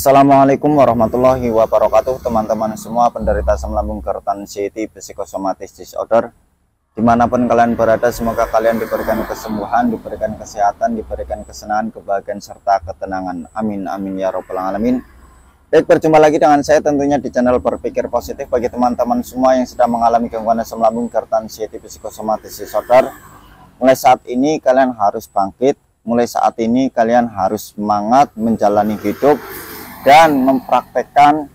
Assalamualaikum warahmatullahi wabarakatuh, teman-teman semua penderita asam lambung, GERD, anxiety, psikosomatis disorder. Dimanapun kalian berada, semoga kalian diberikan kesembuhan, diberikan kesehatan, diberikan kesenangan, kebahagiaan, serta ketenangan. Amin, amin ya robbal alamin. Baik, berjumpa lagi dengan saya tentunya di channel Berpikir Positif. Bagi teman-teman semua yang sedang mengalami gangguan asam lambung, GERD, anxiety, psikosomatis disorder, mulai saat ini kalian harus bangkit. Mulai saat ini kalian harus semangat menjalani hidup dan mempraktekkan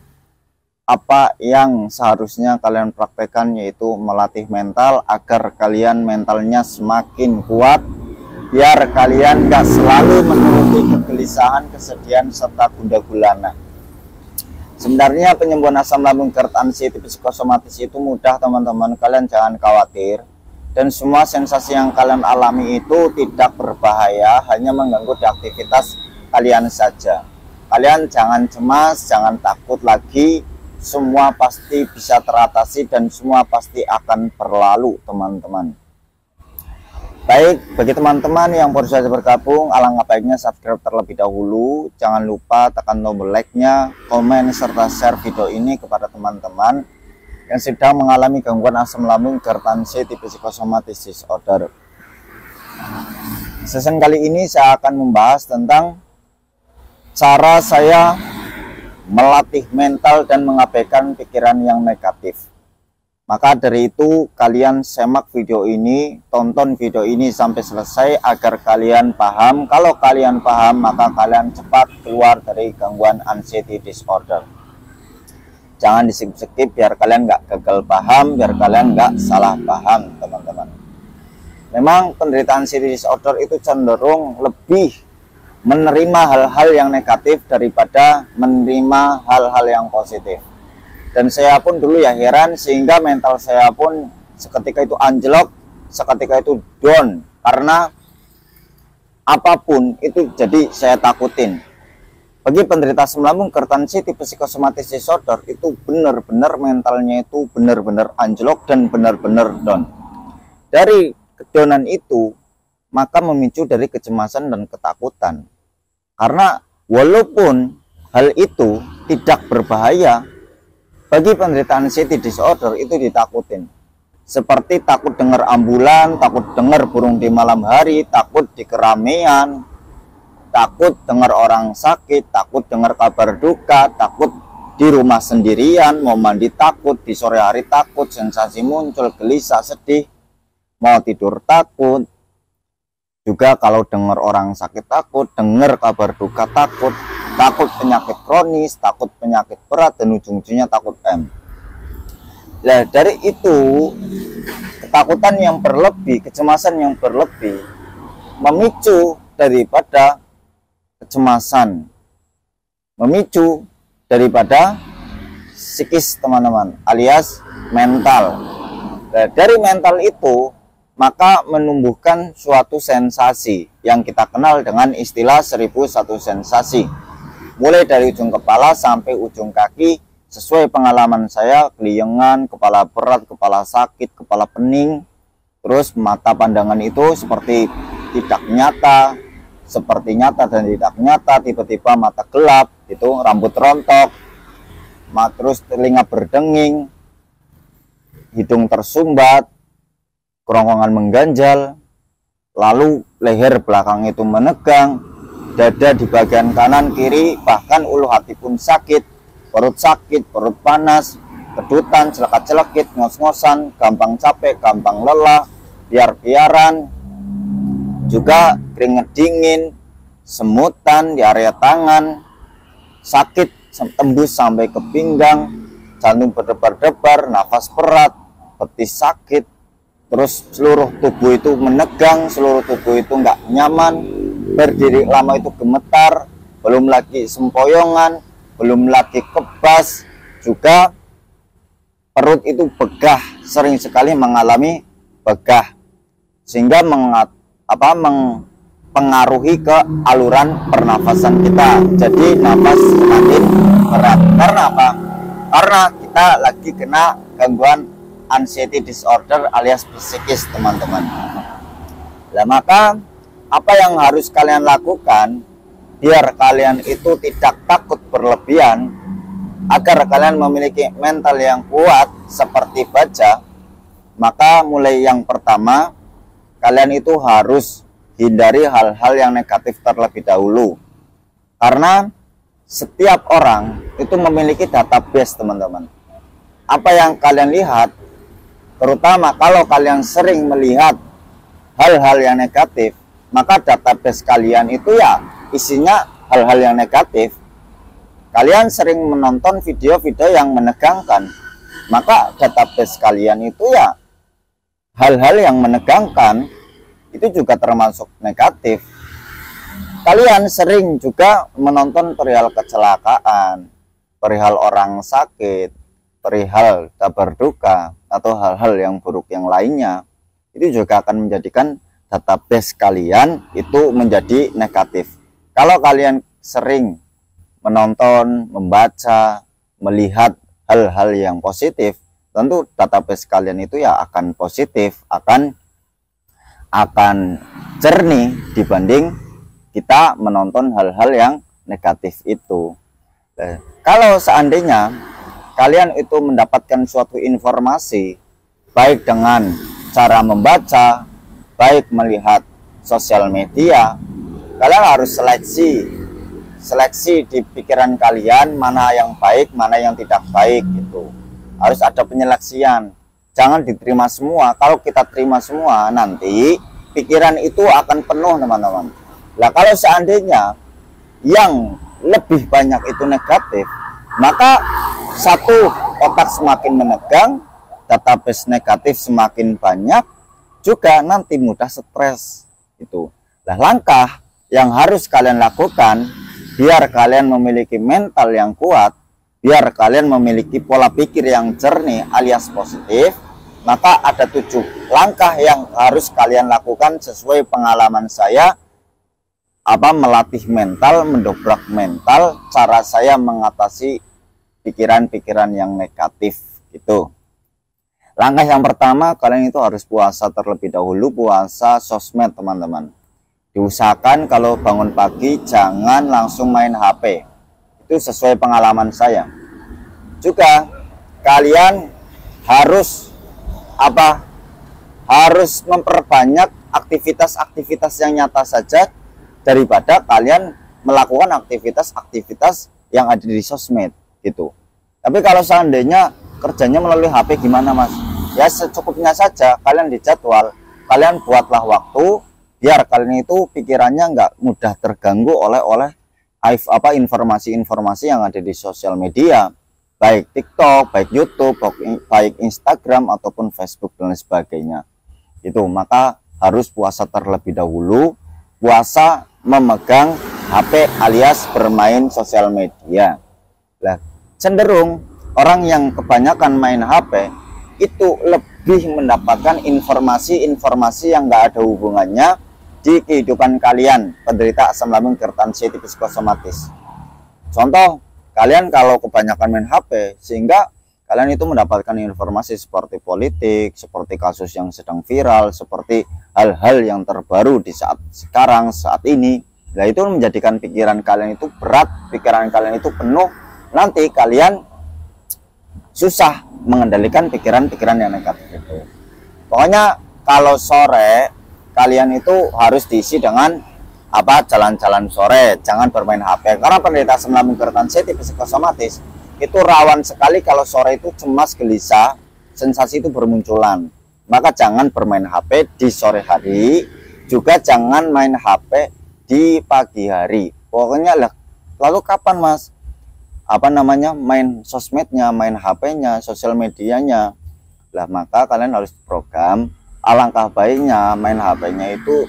apa yang seharusnya kalian praktekkan, yaitu melatih mental agar kalian mentalnya semakin kuat, biar kalian gak selalu menuruti kegelisahan, kesedihan, serta gundah gulana. Sebenarnya penyembuhan asam lambung, GERD, anxiety, psikosomatis itu mudah, teman-teman. Kalian jangan khawatir, dan semua sensasi yang kalian alami itu tidak berbahaya, hanya mengganggu di aktivitas kalian saja. Kalian jangan cemas, jangan takut lagi, semua pasti bisa teratasi dan semua pasti akan berlalu, teman-teman. Baik, bagi teman-teman yang baru saja bergabung, alangkah baiknya subscribe terlebih dahulu. Jangan lupa tekan tombol like-nya, komen, serta share video ini kepada teman-teman yang sedang mengalami gangguan asam lambung, GERD, anxiety, psikosomatis disorder. Sesi kali ini saya akan membahas tentang cara saya melatih mental dan mengabaikan pikiran yang negatif. Maka dari itu kalian semak video ini, tonton video ini sampai selesai agar kalian paham. Kalau kalian paham, maka kalian cepat keluar dari gangguan anxiety disorder. Jangan di-skip biar kalian nggak gagal paham, biar kalian nggak salah paham, teman-teman. Memang penderita anxiety disorder itu cenderung lebih menerima hal-hal yang negatif daripada menerima hal-hal yang positif. Dan saya pun dulu ya heran, sehingga mental saya pun seketika itu anjlok, seketika itu down, karena apapun itu jadi saya takutin. Bagi penderita asam lambung, GERD, anxiety, psikosomatis disorder itu benar-benar mentalnya itu benar-benar anjlok dan benar-benar down. Dari kedownan itu maka memicu dari kecemasan dan ketakutan. Karena walaupun hal itu tidak berbahaya, bagi penderita anxiety disorder itu ditakutin. Seperti takut dengar ambulan, takut dengar burung di malam hari, takut di keramaian, takut dengar orang sakit, takut dengar kabar duka, takut di rumah sendirian, mau mandi takut, di sore hari takut, sensasi muncul, gelisah, sedih, mau tidur takut. Juga kalau dengar orang sakit takut, dengar kabar duka takut, takut penyakit kronis, takut penyakit berat, dan ujung-ujungnya takut M. Nah, dari itu ketakutan yang berlebih, kecemasan yang berlebih memicu daripada kecemasan, memicu daripada psikis, teman-teman, alias mental. Nah, dari mental itu maka menumbuhkan suatu sensasi yang kita kenal dengan istilah 1001 sensasi. Mulai dari ujung kepala sampai ujung kaki, sesuai pengalaman saya, keliengan, kepala berat, kepala sakit, kepala pening, terus mata pandangan itu seperti tidak nyata, seperti nyata dan tidak nyata, tiba-tiba mata gelap, itu rambut rontok, terus telinga berdenging, hidung tersumbat, kerongkongan mengganjal, lalu leher belakang itu menegang, dada di bagian kanan kiri, bahkan ulu hati pun sakit, perut panas, kedutan, celekat-celekit, ngos-ngosan, gampang capek, gampang lelah, biar-biaran, juga keringat dingin, semutan di area tangan, sakit tembus sampai ke pinggang, jantung berdebar-debar, nafas berat, betis sakit, terus seluruh tubuh itu menegang, seluruh tubuh itu nggak nyaman, berdiri lama itu gemetar, belum lagi sempoyongan, belum lagi kebas, juga perut itu begah, sering sekali mengalami begah, sehingga mempengaruhi ke aluran pernafasan kita. Jadi nafas semakin berat. Karena apa? Karena kita lagi kena gangguan anxiety disorder alias psikis, teman-teman. Nah, maka apa yang harus kalian lakukan? biar kalian itu tidak takut berlebihan, agar kalian memiliki mental yang kuat seperti baja, maka mulai yang pertama kalian itu harus hindari hal-hal yang negatif terlebih dahulu. Karena setiap orang itu memiliki database, teman-teman. Apa yang kalian lihat, terutama kalau kalian sering melihat hal-hal yang negatif, maka database kalian itu ya isinya hal-hal yang negatif. Kalian sering menonton video-video yang menegangkan, maka database kalian itu ya hal-hal yang menegangkan, itu juga termasuk negatif. Kalian sering juga menonton perihal kecelakaan, perihal orang sakit, perihal kabar duka, atau hal-hal yang buruk yang lainnya. Itu juga akan menjadikan database kalian itu menjadi negatif. Kalau kalian sering menonton, membaca, melihat hal-hal yang positif, tentu database kalian itu ya akan positif, akan jernih dibanding kita menonton hal-hal yang negatif itu. Kalau seandainya kalian itu mendapatkan suatu informasi baik dengan cara membaca, baik melihat sosial media, kalian harus seleksi di pikiran kalian mana yang baik, mana yang tidak baik gitu. Harus ada penyeleksian, jangan diterima semua. Kalau kita terima semua, nanti pikiran itu akan penuh, teman-teman. Nah, kalau seandainya yang lebih banyak itu negatif, maka satu, otak semakin menegang, database negatif semakin banyak, juga nanti mudah stres itu. Nah, langkah yang harus kalian lakukan biar kalian memiliki mental yang kuat, biar kalian memiliki pola pikir yang jernih alias positif, maka ada 7 langkah yang harus kalian lakukan sesuai pengalaman saya, melatih mental, mendobrak mental, cara saya mengatasi pikiran-pikiran yang negatif gitu. Langkah yang pertama, kalian itu harus puasa terlebih dahulu, puasa sosmed, teman-teman. Diusahakan kalau bangun pagi jangan langsung main HP. Itu sesuai pengalaman saya. Juga kalian harus harus memperbanyak aktivitas-aktivitas yang nyata saja daripada kalian melakukan aktivitas-aktivitas yang ada di sosmed gitu. Tapi kalau seandainya kerjanya melalui HP gimana, Mas? Ya secukupnya saja, kalian dijadwal, kalian buatlah waktu biar kalian itu pikirannya nggak mudah terganggu oleh informasi-informasi yang ada di sosial media, baik TikTok, baik YouTube, baik Instagram ataupun Facebook dan sebagainya. Itu maka harus puasa terlebih dahulu, puasa memegang HP alias bermain sosial media. Nah, cenderung orang yang kebanyakan main HP itu lebih mendapatkan informasi-informasi yang nggak ada hubungannya di kehidupan kalian, penderita asam lambung hipertensi tipis psikosomatis. Contoh, kalian kalau kebanyakan main HP sehingga kalian itu mendapatkan informasi seperti politik, seperti kasus yang sedang viral, seperti hal-hal yang terbaru di saat ini. Nah, itu menjadikan pikiran kalian itu berat, pikiran kalian itu penuh. Nanti kalian susah mengendalikan pikiran-pikiran yang negatif itu. Pokoknya kalau sore kalian itu harus diisi dengan jalan-jalan sore, jangan bermain HP. Karena penderita asam lambung hipertensi tipis psikosomatis itu rawan sekali kalau sore itu cemas, gelisah, sensasi itu bermunculan. Maka jangan bermain HP di sore hari, juga jangan main HP di pagi hari. Pokoknya lalu kapan, Mas? Main sosmednya, main HP-nya, sosial medianya. Lah, maka kalian harus program. Alangkah baiknya main HP-nya itu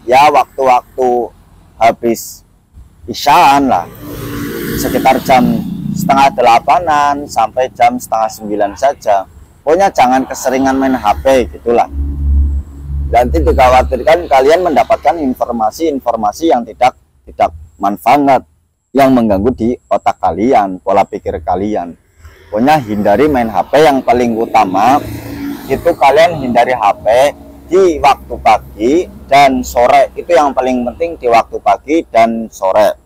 ya waktu-waktu habis isyaan lah, sekitar jam 7:30 sampai jam 8:30 saja. Pokoknya jangan keseringan main HP gitulah. Nanti dikhawatirkan kalian mendapatkan informasi-informasi yang tidak manfaat, yang mengganggu di otak kalian, pola pikir kalian. Pokoknya hindari main HP. Yang paling utama itu kalian hindari HP di waktu pagi dan sore. Itu yang paling penting, di waktu pagi dan sore.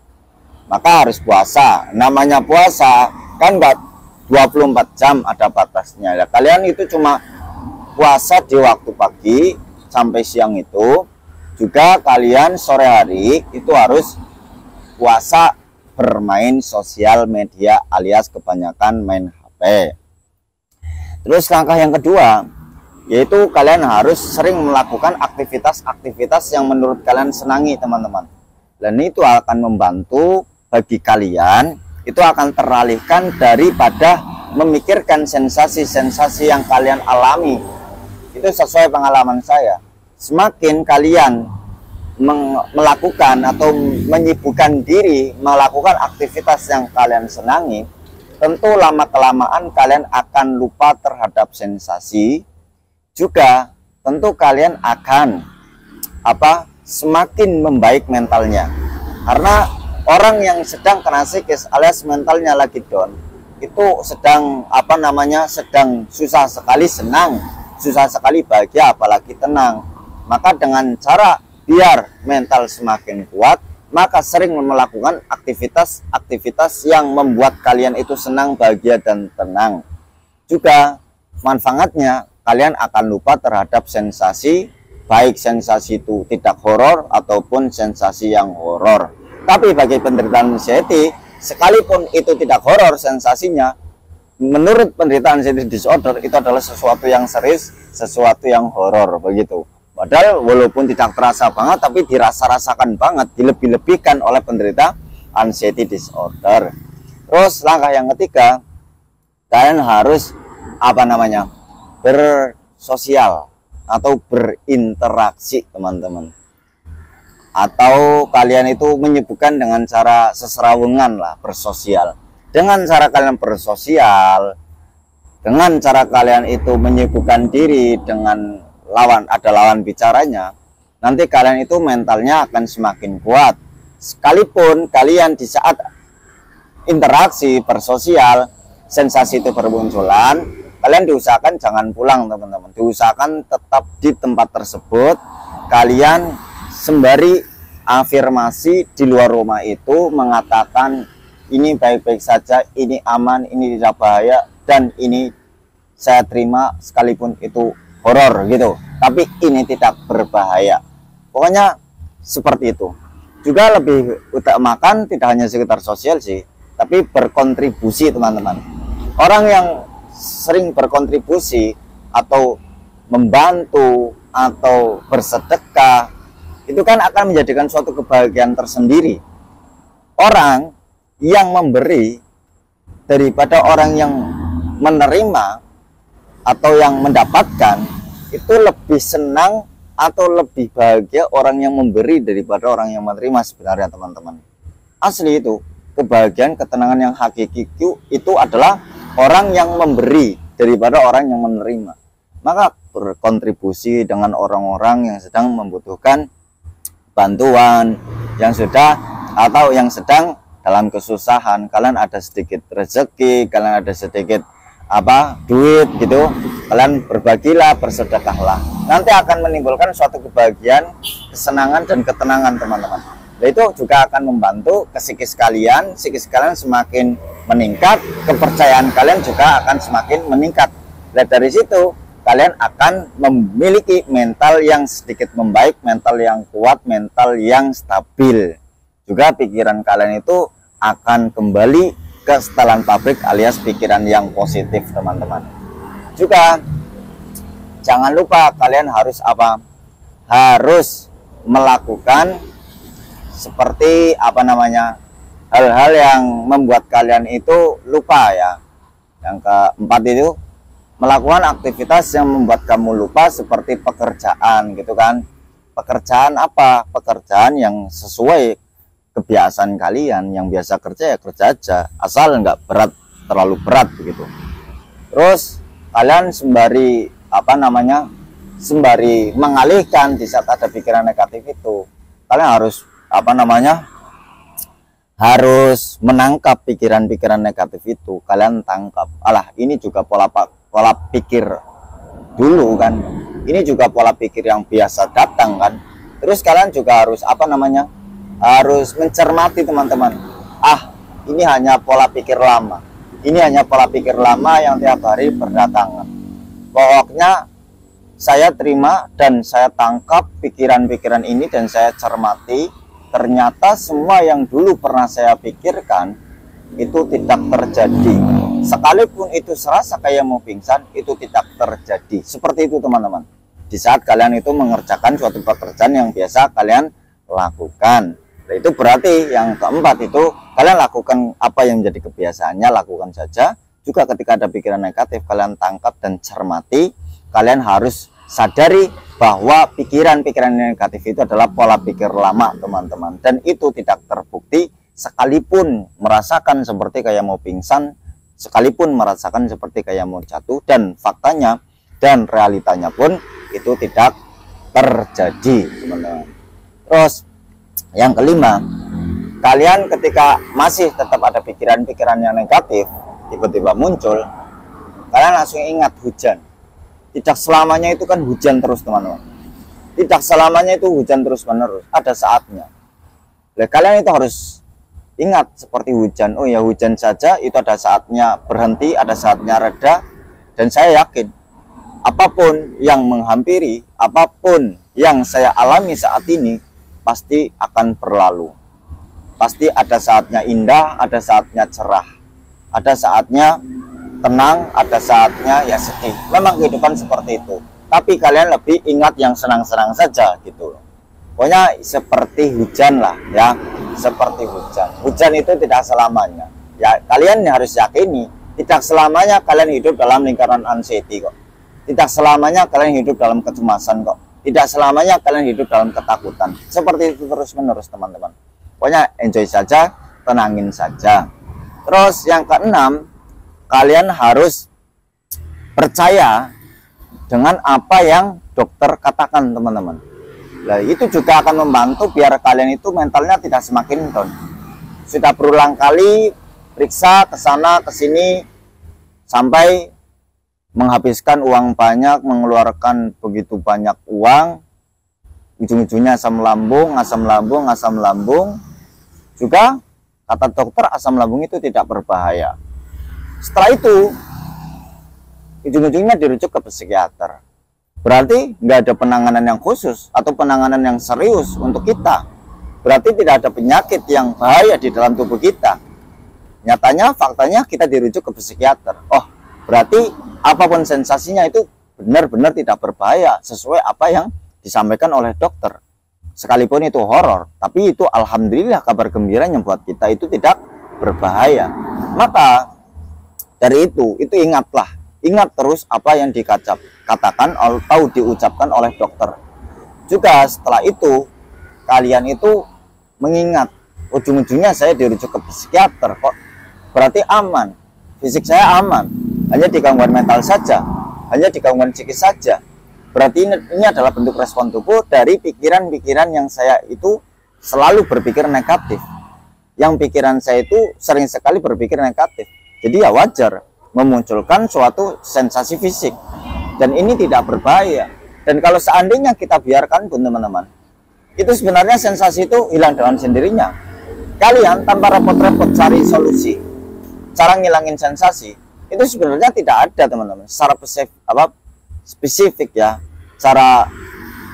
Maka harus puasa. Namanya puasa kan enggak 24 jam, ada batasnya ya. Kalian itu cuma puasa di waktu pagi sampai siang itu. Juga kalian sore hari itu harus puasa bermain sosial media alias kebanyakan main HP. Terus langkah yang kedua, yaitu kalian harus sering melakukan aktivitas-aktivitas yang menurut kalian senangi, teman-teman. Dan itu akan membantu bagi kalian, itu akan teralihkan daripada memikirkan sensasi-sensasi yang kalian alami. Itu sesuai pengalaman saya. Semakin kalian melakukan atau menyibukkan diri melakukan aktivitas yang kalian senangi, tentu lama-kelamaan kalian akan lupa terhadap sensasi. Juga tentu kalian akan semakin membaik mentalnya. Karena orang yang sedang kena psikis alias mentalnya lagi down, itu sedang sedang susah sekali senang, susah sekali bahagia, apalagi tenang. Maka dengan cara biar mental semakin kuat, maka sering melakukan aktivitas-aktivitas yang membuat kalian itu senang, bahagia, dan tenang. Juga manfaatnya kalian akan lupa terhadap sensasi, baik sensasi itu tidak horor ataupun sensasi yang horor. Tapi bagi penderita anxiety, sekalipun itu tidak horor sensasinya, menurut penderita anxiety disorder itu adalah sesuatu yang serius, sesuatu yang horor begitu. Padahal walaupun tidak terasa banget, tapi dirasa-rasakan banget, dilebih-lebihkan oleh penderita anxiety disorder. Terus langkah yang ketiga, kalian harus bersosial atau berinteraksi, teman-teman. Atau kalian itu menyibukkan dengan cara seserawungan lah, bersosial. Dengan cara kalian bersosial, dengan cara kalian itu menyibukkan diri dengan ada lawan bicaranya, nanti kalian itu mentalnya akan semakin kuat. Sekalipun kalian di saat interaksi bersosial sensasi itu bermunculan, kalian diusahakan jangan pulang, teman-teman. Diusahakan tetap di tempat tersebut. Kalian sembari afirmasi di luar rumah itu mengatakan ini baik-baik saja, ini aman, ini tidak bahaya, dan ini saya terima sekalipun itu horor gitu, tapi ini tidak berbahaya. Pokoknya seperti itu. Juga lebih utamakan tidak hanya sekitar sosial sih, tapi berkontribusi, teman-teman. Orang yang sering berkontribusi atau membantu atau bersedekah, itu kan akan menjadikan suatu kebahagiaan tersendiri. Orang yang memberi daripada orang yang menerima atau yang mendapatkan, itu lebih senang atau lebih bahagia orang yang memberi daripada orang yang menerima sebenarnya, teman-teman. Asli itu, kebahagiaan, ketenangan yang hakiki itu adalah orang yang memberi daripada orang yang menerima. Maka berkontribusi dengan orang-orang yang sedang membutuhkan bantuan, yang sedang dalam kesusahan. Kalian ada sedikit rezeki, kalian ada sedikit duit gitu, kalian berbagilah, bersedekahlah, nanti akan menimbulkan suatu kebahagiaan, kesenangan, dan ketenangan, teman-teman. Nah, itu juga akan membantu ke psikis kalian semakin meningkat, kepercayaan kalian juga akan semakin meningkat. Dan dari situ kalian akan memiliki mental yang sedikit membaik, mental yang kuat, mental yang stabil. Juga pikiran kalian itu akan kembali ke setelan pabrik alias pikiran yang positif, teman-teman. Juga jangan lupa kalian harus harus melakukan seperti hal-hal yang membuat kalian itu lupa ya. Yang keempat itu melakukan aktivitas yang membuat kamu lupa, seperti pekerjaan gitu kan. Pekerjaan pekerjaan yang sesuai kebiasaan kalian, yang biasa kerja ya kerja aja, asal nggak terlalu berat begitu. Terus kalian sembari mengalihkan di saat ada pikiran negatif itu, kalian harus harus menangkap pikiran-pikiran negatif itu. Kalian tangkap, ini juga pola pikir dulu kan. Ini juga pola pikir yang biasa datang kan. Terus kalian juga harus apa namanya, harus mencermati teman-teman. Ini hanya pola pikir lama. Ini hanya pola pikir lama yang tiap hari berdatangan. Pokoknya saya terima dan saya tangkap pikiran-pikiran ini dan saya cermati. Ternyata semua yang dulu pernah saya pikirkan itu tidak terjadi. Sekalipun itu serasa kayak mau pingsan, itu tidak terjadi. Seperti itu teman-teman. Di saat kalian itu mengerjakan suatu pekerjaan yang biasa kalian lakukan. Nah, itu berarti yang keempat itu kalian lakukan apa yang menjadi kebiasaannya, lakukan saja. Juga ketika ada pikiran negatif kalian tangkap dan cermati. Kalian harus sadari bahwa pikiran-pikiran negatif itu adalah pola pikir lama teman-teman. Dan itu tidak terbukti sekalipun merasakan seperti kayak mau pingsan, sekalipun merasakan seperti kayak mau jatuh, dan faktanya dan realitanya pun itu tidak terjadi teman-teman. Terus yang kelima, kalian ketika masih tetap ada pikiran-pikiran yang negatif tiba-tiba muncul, kalian langsung ingat hujan. Tidak selamanya itu kan hujan terus teman-teman. Tidak selamanya itu hujan terus menerus, ada saatnya. Nah, kalian itu harus ingat seperti hujan. Oh ya, hujan saja itu ada saatnya berhenti, ada saatnya reda. Dan saya yakin apapun yang menghampiri, apapun yang saya alami saat ini pasti akan berlalu. Pasti ada saatnya indah, ada saatnya cerah, ada saatnya tenang, ada saatnya ya sedih. Memang kehidupan seperti itu. Tapi kalian lebih ingat yang senang-senang saja gitu. Pokoknya seperti hujan lah ya, seperti hujan. Hujan itu tidak selamanya. Ya kalian harus yakini, tidak selamanya kalian hidup dalam lingkaran anxiety kok. Tidak selamanya kalian hidup dalam kecemasan kok. Tidak selamanya kalian hidup dalam ketakutan. Seperti itu terus-menerus teman-teman. Pokoknya enjoy saja, tenangin saja. Terus yang keenam, kalian harus percaya dengan apa yang dokter katakan teman-teman. Nah, itu juga akan membantu biar kalian itu mentalnya tidak semakin down. Sudah berulang kali periksa ke sana ke sini sampai menghabiskan uang banyak, mengeluarkan begitu banyak uang, ujung-ujungnya asam lambung, asam lambung, asam lambung. Juga kata dokter asam lambung itu tidak berbahaya. Setelah itu ujung-ujungnya dirujuk ke psikiater. Berarti nggak ada penanganan yang khusus atau penanganan yang serius untuk kita. Berarti tidak ada penyakit yang bahaya di dalam tubuh kita. Nyatanya, faktanya kita dirujuk ke psikiater. Oh, berarti apapun sensasinya itu benar-benar tidak berbahaya sesuai apa yang disampaikan oleh dokter. Sekalipun itu horor, tapi itu alhamdulillah kabar gembira yang buat kita itu tidak berbahaya. Maka dari itu ingatlah, ingat terus apa yang dikatakan atau diucapkan oleh dokter. Juga setelah itu kalian itu mengingat, ujung-ujungnya saya dirujuk ke psikiater kok, berarti aman, fisik saya aman, hanya di gangguan mental saja, hanya di gangguan psikis saja. Berarti ini adalah bentuk respon tubuh dari pikiran-pikiran yang saya itu selalu berpikir negatif. Yang pikiran saya itu sering sekali berpikir negatif. Jadi ya wajar memunculkan suatu sensasi fisik. Dan ini tidak berbahaya. Dan kalau seandainya kita biarkan pun teman-teman, itu sebenarnya sensasi itu hilang dengan sendirinya. Kalian tanpa repot-repot cari solusi, cara ngilangin sensasi, itu sebenarnya tidak ada teman-teman. Secara spesifik ya, cara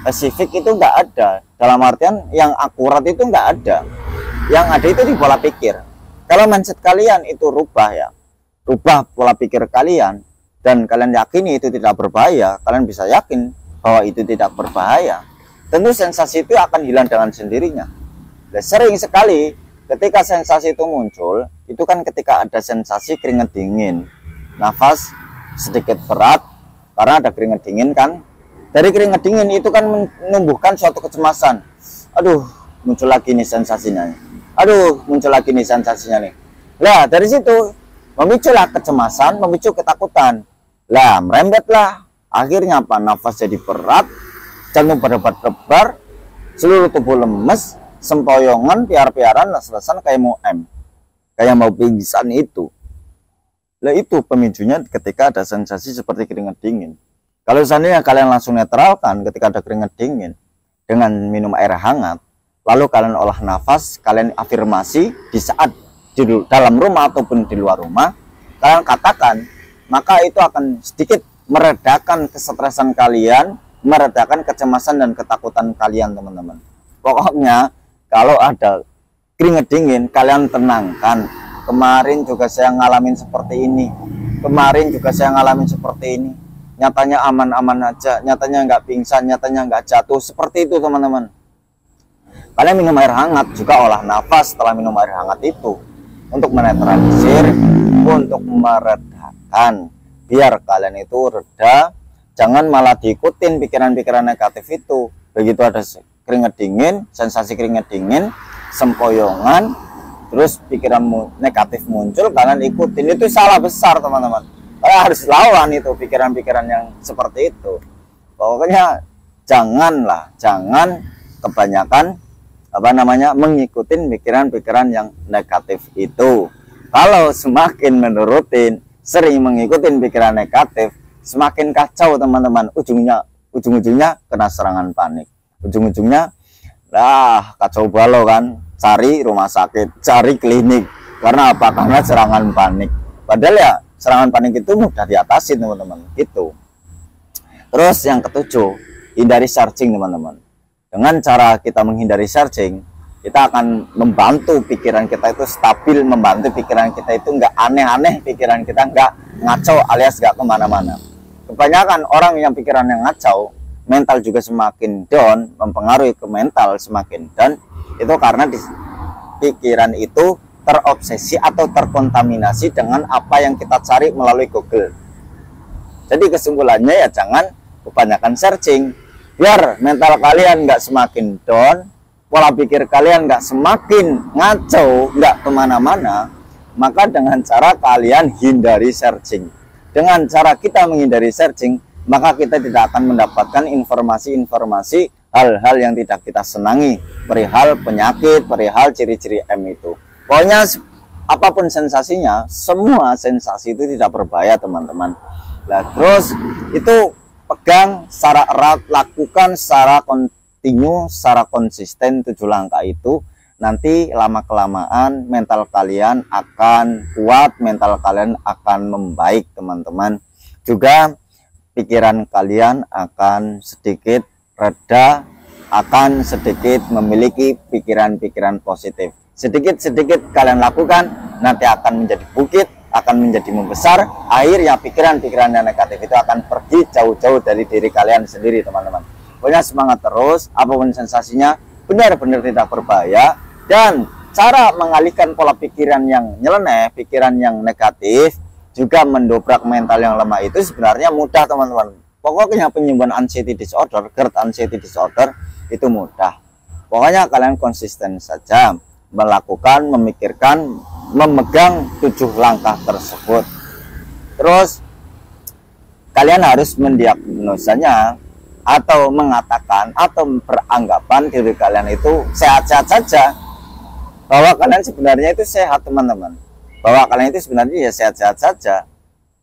spesifik itu nggak ada. Dalam artian yang akurat itu nggak ada. Yang ada itu di pola pikir. Kalau mindset kalian itu rubah ya, rubah pola pikir kalian, dan kalian yakini itu tidak berbahaya, kalian bisa yakin bahwa itu tidak berbahaya, tentu sensasi itu akan hilang dengan sendirinya. Dan sering sekali ketika sensasi itu muncul, itu kan ketika ada sensasi keringat dingin, nafas sedikit berat, karena ada keringat dingin kan. Dari keringat dingin itu kan menumbuhkan suatu kecemasan. Aduh, muncul lagi nih sensasinya. Aduh, muncul lagi nih sensasinya nih. Lah, dari situ memiculah kecemasan, memicu ketakutan. Lah, merembetlah. Akhirnya apa? Nafas jadi berat, jantung berdebar-debar, seluruh tubuh lemes, sempoyongan, piar-piaran, las-lasan kayak mau kayak mau pingsan itu. Lah, itu pemicunya ketika ada sensasi seperti keringat dingin. Kalau seandainya kalian langsung netralkan ketika ada keringat dingin dengan minum air hangat, lalu kalian olah nafas, kalian afirmasi di saat di dalam rumah ataupun di luar rumah, kalian katakan, maka itu akan sedikit meredakan kesetresan kalian, meredakan kecemasan dan ketakutan kalian, teman-teman. Pokoknya kalau ada keringat dingin, kalian tenangkan. Kemarin juga saya ngalamin seperti ini, kemarin juga saya ngalamin seperti ini, nyatanya aman-aman aja, nyatanya nggak pingsan, nyatanya nggak jatuh. Seperti itu, teman-teman. Kalian minum air hangat, juga olah nafas setelah minum air hangat itu untuk menetralisir, untuk meredakan, biar kalian itu reda. Jangan malah diikutin pikiran-pikiran negatif itu. Begitu ada keringat dingin, sensasi keringat dingin, sempoyongan, terus pikiran negatif muncul, kalian ikutin. Itu salah besar, teman-teman. Kalian harus lawan itu pikiran-pikiran yang seperti itu. Pokoknya jangan kebanyakan mengikuti pikiran-pikiran yang negatif itu. Kalau semakin menurutin, sering mengikuti pikiran negatif, semakin kacau, teman-teman. Ujung-ujungnya kena serangan panik. Ujung-ujungnya kacau balau kan, cari rumah sakit, cari klinik. Karena apa? Karena serangan panik. Padahal ya serangan panik itu mudah diatasi, teman-teman. Gitu. Terus yang ketujuh, hindari searching, teman-teman. Dengan cara kita menghindari searching, kita akan membantu pikiran kita itu stabil, membantu pikiran kita itu nggak aneh-aneh, pikiran kita nggak ngacau alias nggak kemana-mana. Kebanyakan orang yang pikirannya ngacau, mental juga semakin down, mempengaruhi ke mental semakin down, itu karena di pikiran itu terobsesi atau terkontaminasi dengan apa yang kita cari melalui Google. Jadi kesimpulannya ya jangan kebanyakan searching, biar mental kalian nggak semakin down, pola pikir kalian nggak semakin ngaco, nggak kemana-mana. Maka dengan cara kalian hindari searching. Dengan cara kita menghindari searching, maka kita tidak akan mendapatkan informasi-informasi hal-hal yang tidak kita senangi, perihal penyakit, perihal ciri-ciri M itu. Pokoknya apapun sensasinya, semua sensasi itu tidak berbahaya, teman-teman. Nah, terus itu pegang secara erat, lakukan secara kontinu, secara konsisten 7 langkah itu. Nanti lama-kelamaan mental kalian akan kuat, mental kalian akan membaik, teman-teman. Juga pikiran kalian akan sedikit reda, akan sedikit memiliki pikiran-pikiran positif. Sedikit-sedikit kalian lakukan, nanti akan menjadi bukit, akan menjadi membesar. Akhirnya pikiran-pikiran yang negatif itu akan pergi jauh-jauh dari diri kalian sendiri, teman-teman. Pokoknya semangat terus, apapun sensasinya benar-benar tidak berbahaya. Dan cara mengalihkan pola pikiran yang nyeleneh, pikiran yang negatif, juga mendobrak mental yang lemah itu sebenarnya mudah, teman-teman. Pokoknya penyembuhan anxiety disorder, GERD anxiety disorder itu mudah. Pokoknya kalian konsisten saja melakukan, memikirkan, memegang 7 langkah tersebut. Terus kalian harus mendiagnosanya atau mengatakan atau beranggapan diri kalian itu sehat-sehat saja, bahwa kalian sebenarnya itu sehat, teman-teman. Bahwa kalian itu sebenarnya ya sehat-sehat saja,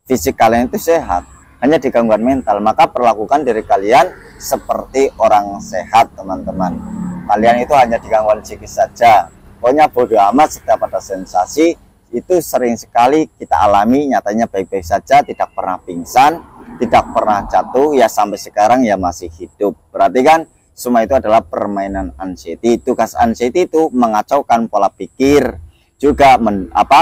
fisik kalian itu sehat, hanya di gangguan mental. Maka perlakukan diri kalian seperti orang sehat, teman-teman. Kalian itu hanya di gangguan psikis saja. Pokoknya bodoh amat setiap ada sensasi, itu sering sekali kita alami, nyatanya baik-baik saja, tidak pernah pingsan, tidak pernah jatuh, ya sampai sekarang ya masih hidup. Berarti kan semua itu adalah permainan anxiety. Tugas anxiety itu mengacaukan pola pikir, juga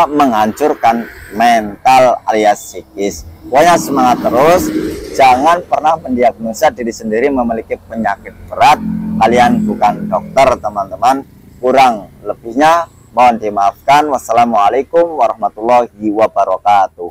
menghancurkan mental alias psikis. Pokoknya semangat terus, jangan pernah mendiagnosa diri sendiri memiliki penyakit berat. Kalian bukan dokter, teman-teman. Kurang lebihnya mohon dimaafkan. Wassalamualaikum warahmatullahi wabarakatuh.